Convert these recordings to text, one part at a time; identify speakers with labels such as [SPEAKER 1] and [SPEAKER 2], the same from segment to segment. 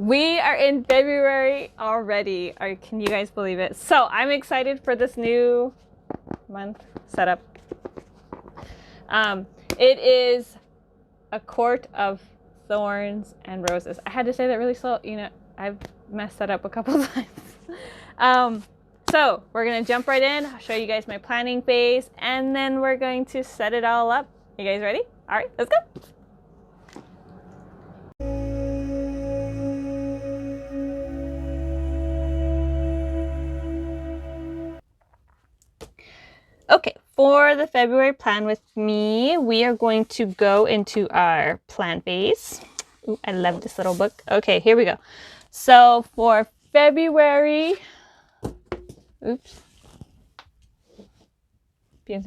[SPEAKER 1] We are in February already. Can you guys believe it? So I'm excited for this new month setup. It is a quart of thorns and roses. I had to say that really slow. You know, I've messed that up a couple times. So we're gonna jump right in. I'll show you guys my planning phase, and then we're going to set it all up. You guys ready? All right, let's go. Okay, for the February plan with me, we are going to go into our plan phase. Ooh, I love this little book. Okay, here we go. So for February, oops. Okay.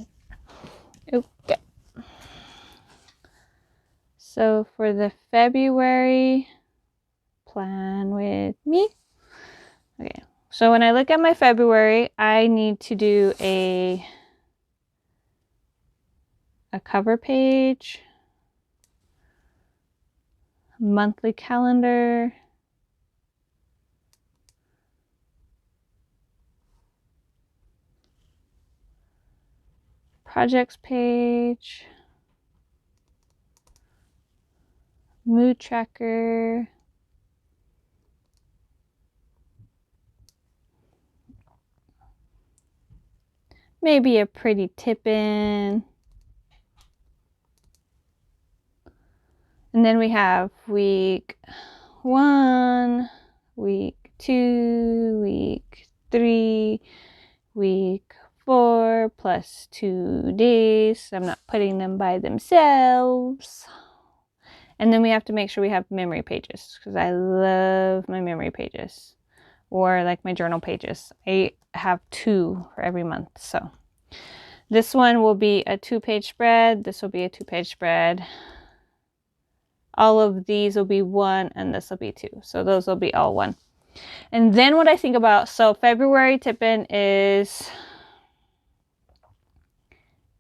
[SPEAKER 1] So for the February plan with me, okay. So when I look at my February, I need to do a cover page, monthly calendar, projects page, mood tracker, maybe a pretty tip-in. And then we have week 1, week 2, week 3, week 4 plus 2 days. I'm not putting them by themselves. And then we have to make sure we have memory pages because I love my memory pages, or like my journal pages. I have 2 for every month. So this one will be a 2-page spread. This will be a 2-page spread. All of these will be 1 and this will be 2. So those will be all 1. And then what I think about, so February tip-in is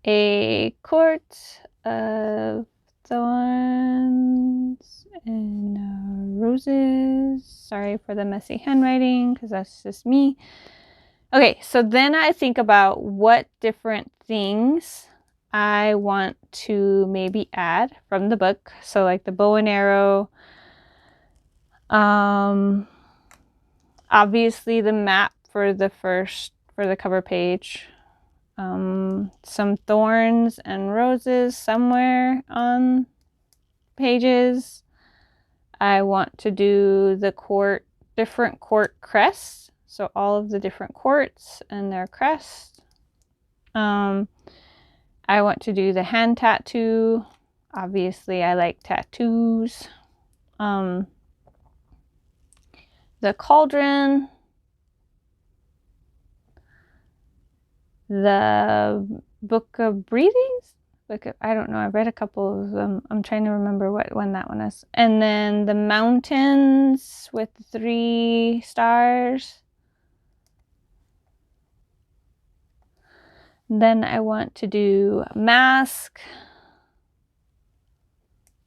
[SPEAKER 1] a quart of thorns and roses. Sorry for the messy handwriting because that's just me. Okay, so then I think about what different things I want to maybe add from the book. So like the bow and arrow, obviously the map for the cover page, some thorns and roses somewhere on pages. I want to do the different quart crests, so all of the different quarts and their crests. I want to do the hand tattoo. Obviously, I like tattoos. The cauldron. The book of breathings. I don't know. I've read a couple of them. I'm trying to remember when that one is. And then the mountains with 3 stars. Then I want to do a mask.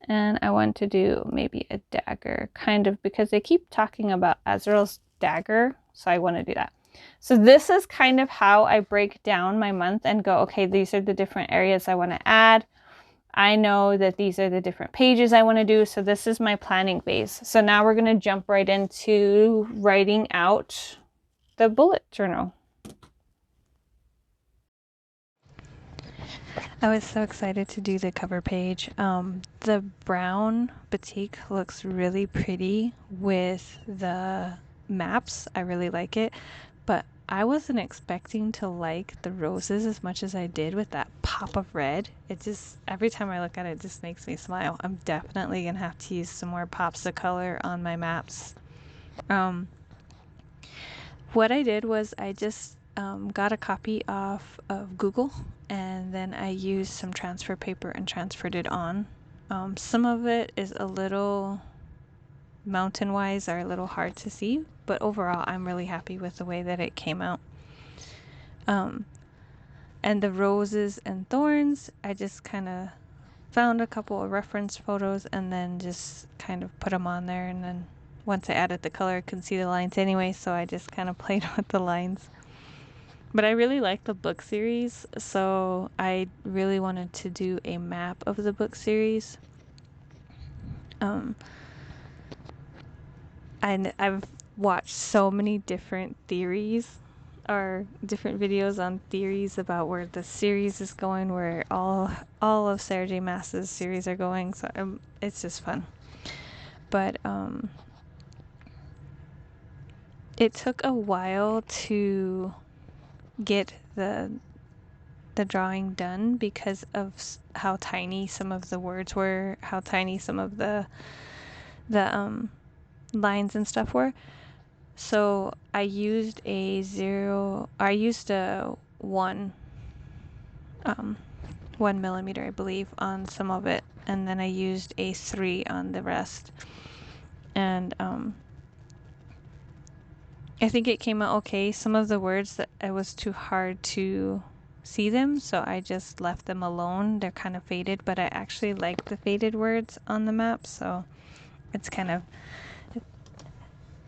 [SPEAKER 1] And I want to do maybe a dagger, kind of, because they keep talking about Azrael's dagger. So I want to do that. So this is kind of how I break down my month and go, okay, these are the different areas I want to add. I know that these are the different pages I want to do. So this is my planning phase. So now we're going to jump right into writing out the bullet journal.
[SPEAKER 2] I was so excited to do the cover page. The brown batik looks really pretty with the maps. I really like it, but I wasn't expecting to like the roses as much as I did with that pop of red. It just, every time I look at it, it just makes me smile. I'm definitely gonna have to use some more pops of color on my maps. What I did was I just got a copy off of Google, and then I used some transfer paper and transferred it on. Some of it is a little mountain-wise are a little hard to see, but overall I'm really happy with the way that it came out. And the roses and thorns, I just kind of found a couple of reference photos and then just kind of put them on there and then once I added the color, I couldn't see the lines anyway, so I just kind of played with the lines. But I really like the book series, so I really wanted to do a map of the book series. And I've watched so many different theories or different videos on theories about where the series is going, where all of Sarah J. Maas's series are going. So it's just fun. But it took a while to get the drawing done because of how tiny some of the words were, how tiny some of the lines and stuff were. So I used a 1 millimeter, I believe, on some of it, and then I used a 3 on the rest. And I think it came out okay. Some of the words that it was too hard to see them, so I just left them alone. They're kind of faded, but I actually like the faded words on the map, so it's kind of,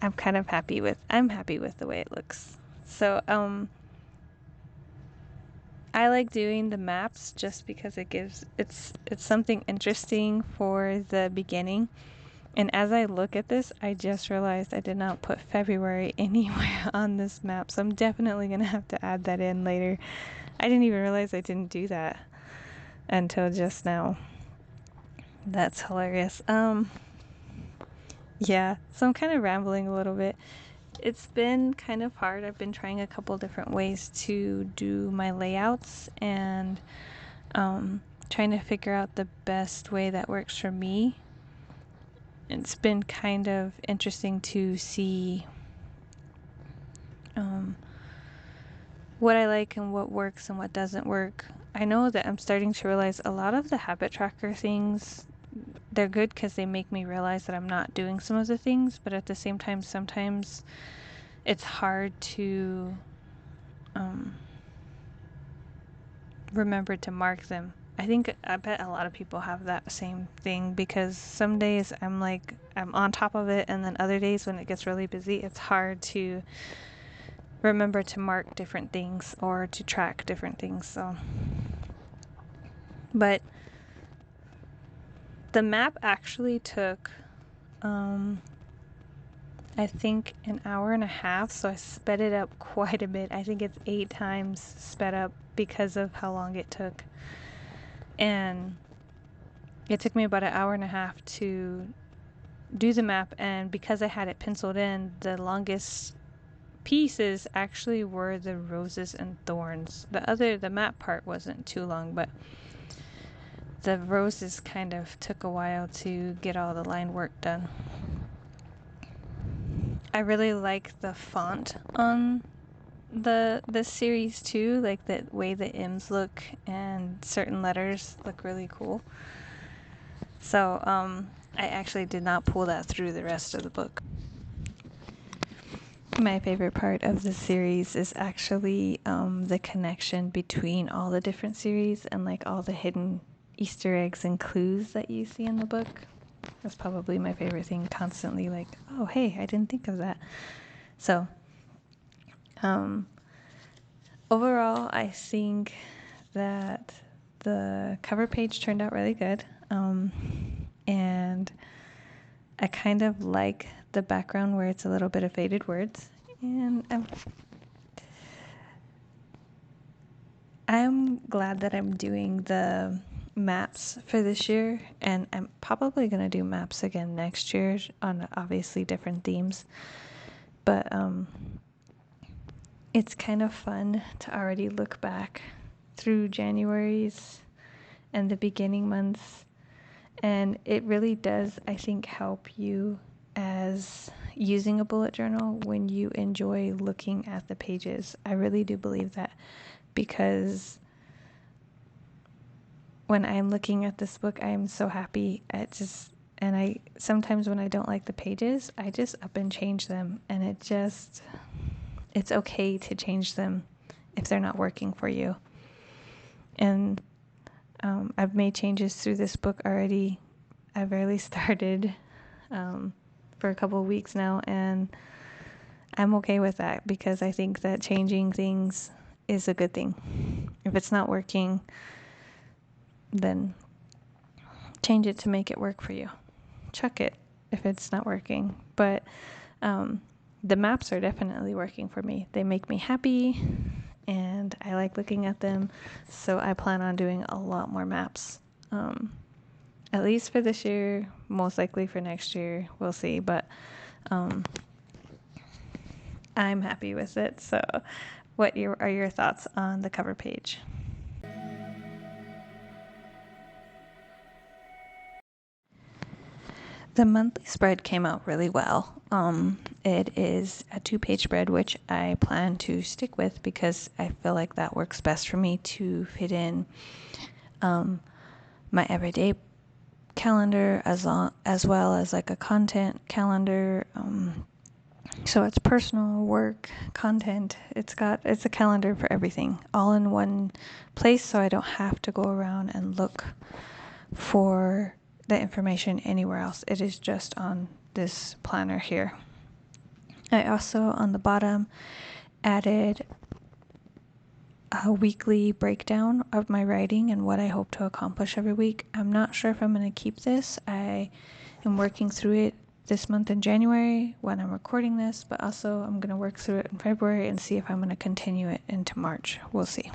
[SPEAKER 2] I'm happy with the way it looks. So I like doing the maps just because it's something interesting for the beginning. And as I look at this, I just realized I did not put February anywhere on this map, so I'm definitely going to have to add that in later. I didn't even realize I didn't do that until just now. That's hilarious. Yeah, so I'm kind of rambling a little bit. It's been kind of hard. I've been trying a couple different ways to do my layouts and trying to figure out the best way that works for me. It's been kind of interesting to see what I like and what works and what doesn't work. I know that I'm starting to realize a lot of the habit tracker things, they're good because they make me realize that I'm not doing some of the things, but at the same time, sometimes it's hard to remember to mark them. I bet a lot of people have that same thing, because some days I'm on top of it, and then other days when it gets really busy, it's hard to remember to mark different things or to track different things. So, but the map actually took I think an hour and a half, so I sped it up quite a bit. I think it's 8 times sped up because of how long it took. And it took me about an hour and a half to do the map, and because I had it penciled in, the longest pieces actually were the roses and thorns. The map part wasn't too long, but the roses kind of took a while to get all the line work done. I really like the font on the series too, like the way the M's look and certain letters look really cool. So I actually did not pull that through the rest of the book. My favorite part of the series is actually the connection between all the different series and like all the hidden Easter eggs and clues that you see in the book. That's probably my favorite thing, constantly like, oh, hey, I didn't think of that. So overall, I think that the cover page turned out really good. And I kind of like the background where it's a little bit of faded words. And I'm glad that I'm doing the maps for this year, and I'm probably going to do maps again next year on obviously different themes. But it's kind of fun to already look back through January's and the beginning months, and it really does, I think, help you as using a bullet journal when you enjoy looking at the pages. I really do believe that, because when I'm looking at this book, I am so happy. And I sometimes when I don't like the pages, I just up and change them, and it's okay to change them if they're not working for you. And I've made changes through this book already. I've barely started. for a couple of weeks now, and I'm okay with that because I think that changing things is a good thing. If it's not working, then change it to make it work for you. Chuck it if it's not working. But the maps are definitely working for me. They make me happy and I like looking at them. So I plan on doing a lot more maps. At least for this year, most likely for next year, we'll see. But I'm happy with it. So what are your thoughts on the cover page? The monthly spread came out really well. It is a 2-page spread, which I plan to stick with because I feel like that works best for me to fit in my everyday calendar as well as like a content calendar. So it's personal, work, content. It's a calendar for everything, all in one place, so I don't have to go around and look for the information anywhere else. It is just on this planner here. I also, on the bottom, added a weekly breakdown of my writing and what I hope to accomplish every week. I'm not sure if I'm going to keep this. I am working through it this month in January when I'm recording this, but also I'm going to work through it in February and see if I'm going to continue it into March. We'll see.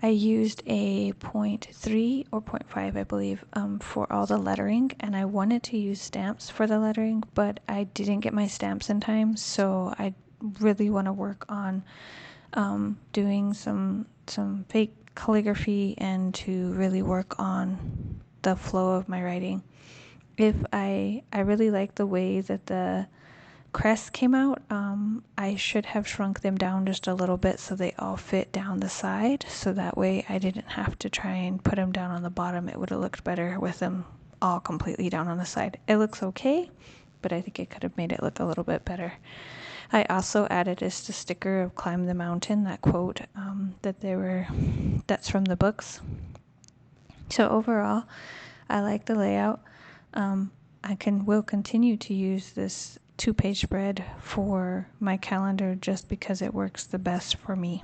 [SPEAKER 2] I used a 0.3 or 0.5, I believe, for all the lettering, and I wanted to use stamps for the lettering, but I didn't get my stamps in time, so I really want to work on doing some fake calligraphy and to really work on the flow of my writing. I really like the way that the crests came out. I should have shrunk them down just a little bit so they all fit down the side, so that way I didn't have to try and put them down on the bottom. It would have looked better with them all completely down on the side. It looks okay, but I think it could have made it look a little bit better. I also added just a sticker of "Climb the Mountain," that quote that's from the books. So overall, I like the layout. Will continue to use this 2-page spread for my calendar just because it works the best for me.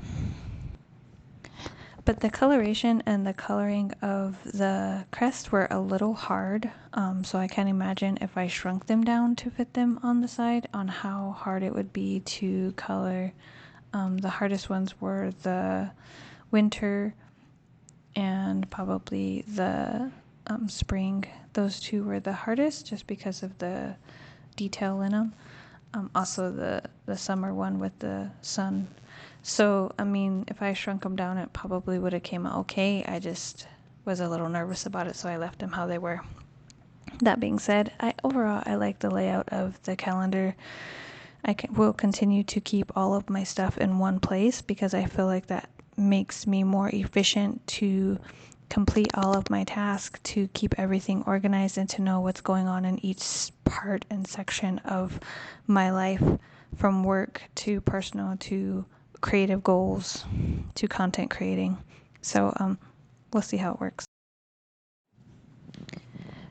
[SPEAKER 2] But the coloration and the coloring of the crest were a little hard, so I can't imagine if I shrunk them down to fit them on the side on how hard it would be to color. The hardest ones were the winter and probably the spring. Those two were the hardest just because of the detail in them. Also the summer one with the sun. So, I mean, if I shrunk them down, it probably would have came out okay. I just was a little nervous about it, so I left them how they were. That being said, overall I like the layout of the calendar. Will continue to keep all of my stuff in one place because I feel like that makes me more efficient to complete all of my tasks, to keep everything organized and to know what's going on in each part and section of my life, from work to personal to creative goals to content creating. So we'll see how it works.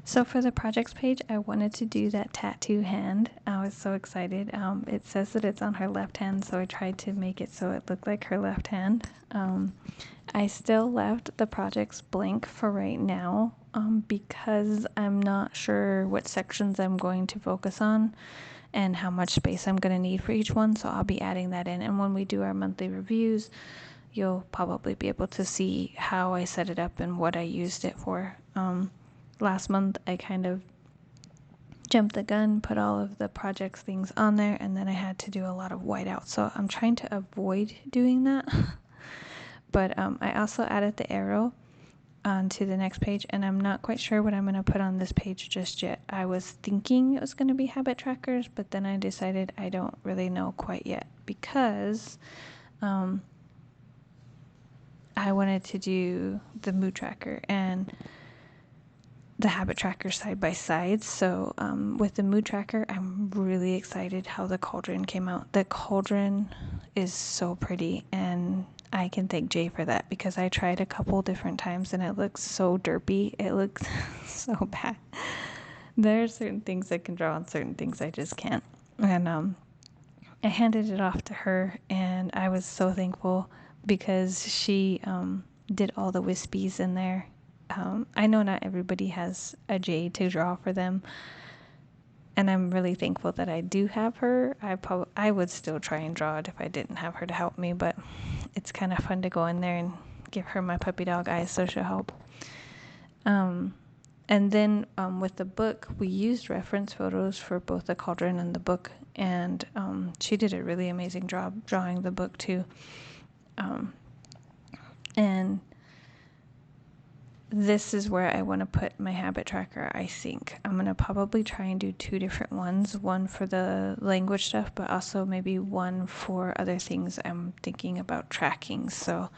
[SPEAKER 2] So for the projects page, I wanted to do that tattoo hand. I was so excited. It says that it's on her left hand, so I tried to make it so it looked like her left hand. I still left the projects blank for right now because I'm not sure what sections I'm going to focus on and how much space I'm going to need for each one, so I'll be adding that in. And when we do our monthly reviews, you'll probably be able to see how I set it up and what I used it for. Last month I kind of jumped the gun, put all of the projects things on there, and then I had to do a lot of whiteout. So I'm trying to avoid doing that. But I also added the arrow onto the next page, and I'm not quite sure what I'm going to put on this page just yet. I was thinking it was going to be habit trackers, but then I decided I don't really know quite yet because I wanted to do the mood tracker and the habit tracker side by side. So with the mood tracker, I'm really excited how the cauldron came out. The cauldron is so pretty, and I can thank Jay for that because I tried a couple different times and it looks so derpy. It looks so bad. There are certain things I can draw and certain things I just can't. And I handed it off to her, and I was so thankful because she did all the wispies in there. I know not everybody has a J to draw for them, and I'm really thankful that I do have her. I would still try and draw it if I didn't have her to help me, but it's kind of fun to go in there and give her my puppy dog eyes so she'll help. And then with the book, we used reference photos for both the cauldron and the book, and she did a really amazing job drawing the book too. And this is where I want to put my habit tracker, I think. I'm going to probably try and do 2 different ones, one for the language stuff, but also maybe one for other things I'm thinking about tracking. So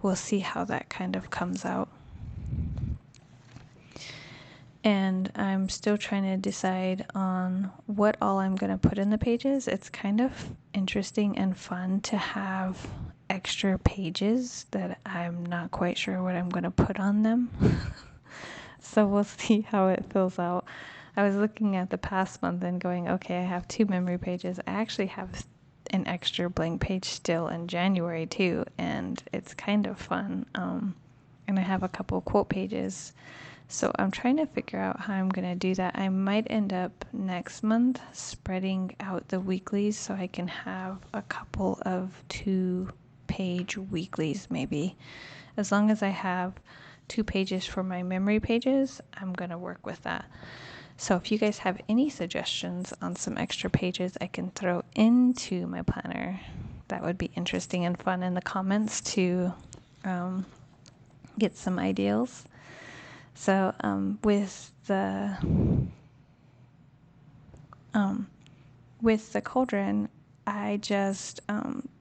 [SPEAKER 2] we'll see how that kind of comes out. And I'm still trying to decide on what all I'm going to put in the pages. It's kind of interesting and fun to have extra pages that I'm not quite sure what I'm going to put on them. So we'll see how it fills out. I was looking at the past month and going, okay, I have 2 memory pages. I actually have an extra blank page still in January too, and it's kind of fun. And I have a couple quote pages. So I'm trying to figure out how I'm going to do that. I might end up next month spreading out the weeklies so I can have a couple of 2-page weeklies maybe. As long as I have 2 pages for my memory pages, I'm going to work with that. So if you guys have any suggestions on some extra pages I can throw into my planner, that would be interesting and fun in the comments to get some ideas. So with the cauldron, I just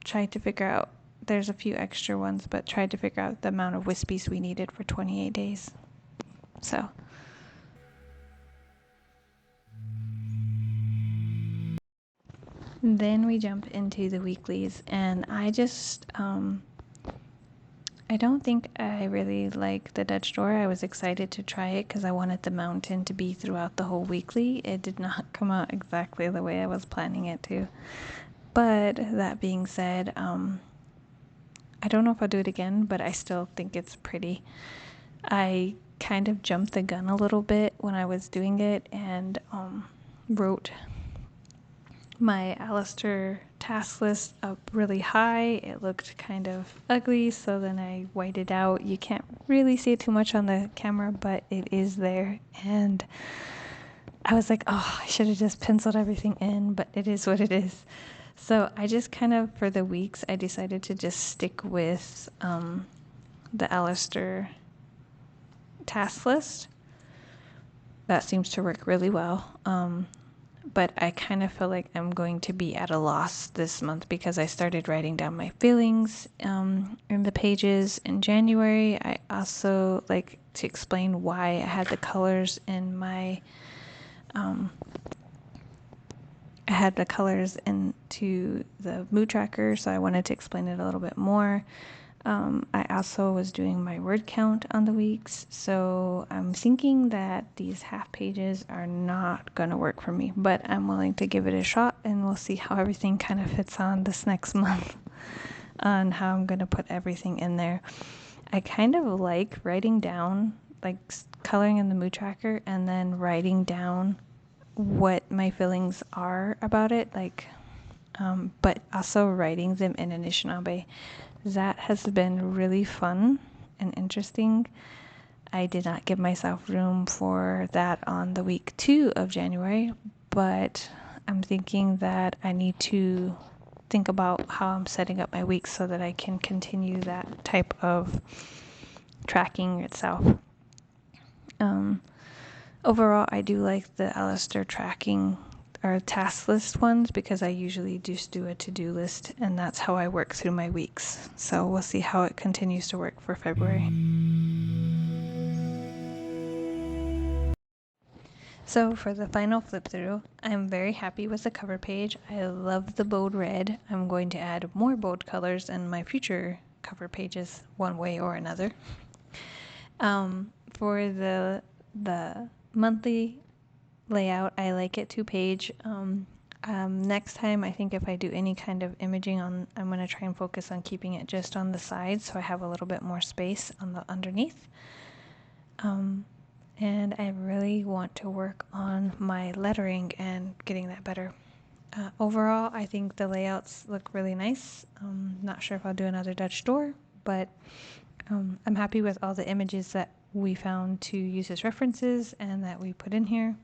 [SPEAKER 2] tried to figure out, there's a few extra ones, but tried to figure out the amount of wispies we needed for 28 days. So then we jump into the weeklies, and I just I don't think I really like the Dutch door. I was excited to try it because I wanted the mountain to be throughout the whole weekly. It did not come out exactly the way I was planning it to. But that being said, I don't know if I'll do it again, but I still think it's pretty. I kind of jumped the gun a little bit when I was doing it and wrote my Alistair task list up really high. It looked kind of ugly, so then I whited out. You can't really see it too much on the camera, but it is there. And I was like, oh, I should have just penciled everything in, but it is what it is. So I just kind of, for the weeks, I decided to just stick with the Alistair task list. That seems to work really well. But I kind of feel like I'm going to be at a loss this month because I started writing down my feelings in the pages in January. I also like to explain why I had the colors in my I had the colors into the mood tracker, so I wanted to explain it a little bit more. I also was doing my word count on the weeks, so I'm thinking that these half pages are not going to work for me, but I'm willing to give it a shot, and we'll see how everything kind of fits on this next month on how I'm going to put everything in there. I kind of like writing down, like coloring in the mood tracker, and then writing down what my feelings are about it, like, but also writing them in Anishinaabe. That has been really fun and interesting. I did not give myself room for that on the week 2 of January, but I'm thinking that I need to think about how I'm setting up my weeks so that I can continue that type of tracking itself. Overall, I do like the Alistair tracking or task list ones because I usually just do a to-do list, and that's how I work through my weeks. So we'll see how it continues to work for February. So for the final flip through, I'm very happy with the cover page. I love the bold red. I'm going to add more bold colors in my future cover pages one way or another. For the monthly layout. I like it 2-page. Next time, I think if I do any kind of imaging on, I'm going to try and focus on keeping it just on the sides so I have a little bit more space on the underneath. And I really want to work on my lettering and getting that better. Overall, I think the layouts look really nice. Not sure if I'll do another Dutch door, but I'm happy with all the images that we found to use as references and that we put in here.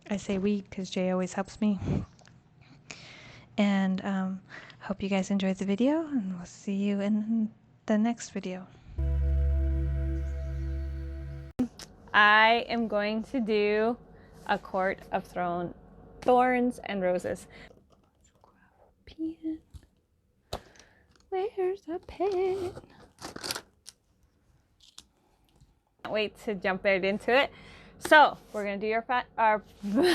[SPEAKER 2] I say we because Jay always helps me. And hope you guys enjoyed the video, and we'll see you in the next video.
[SPEAKER 1] I am going to do a court of thorns and roses. Pen. Where's a pen? Can't wait to jump right into it. So we're gonna do our okay.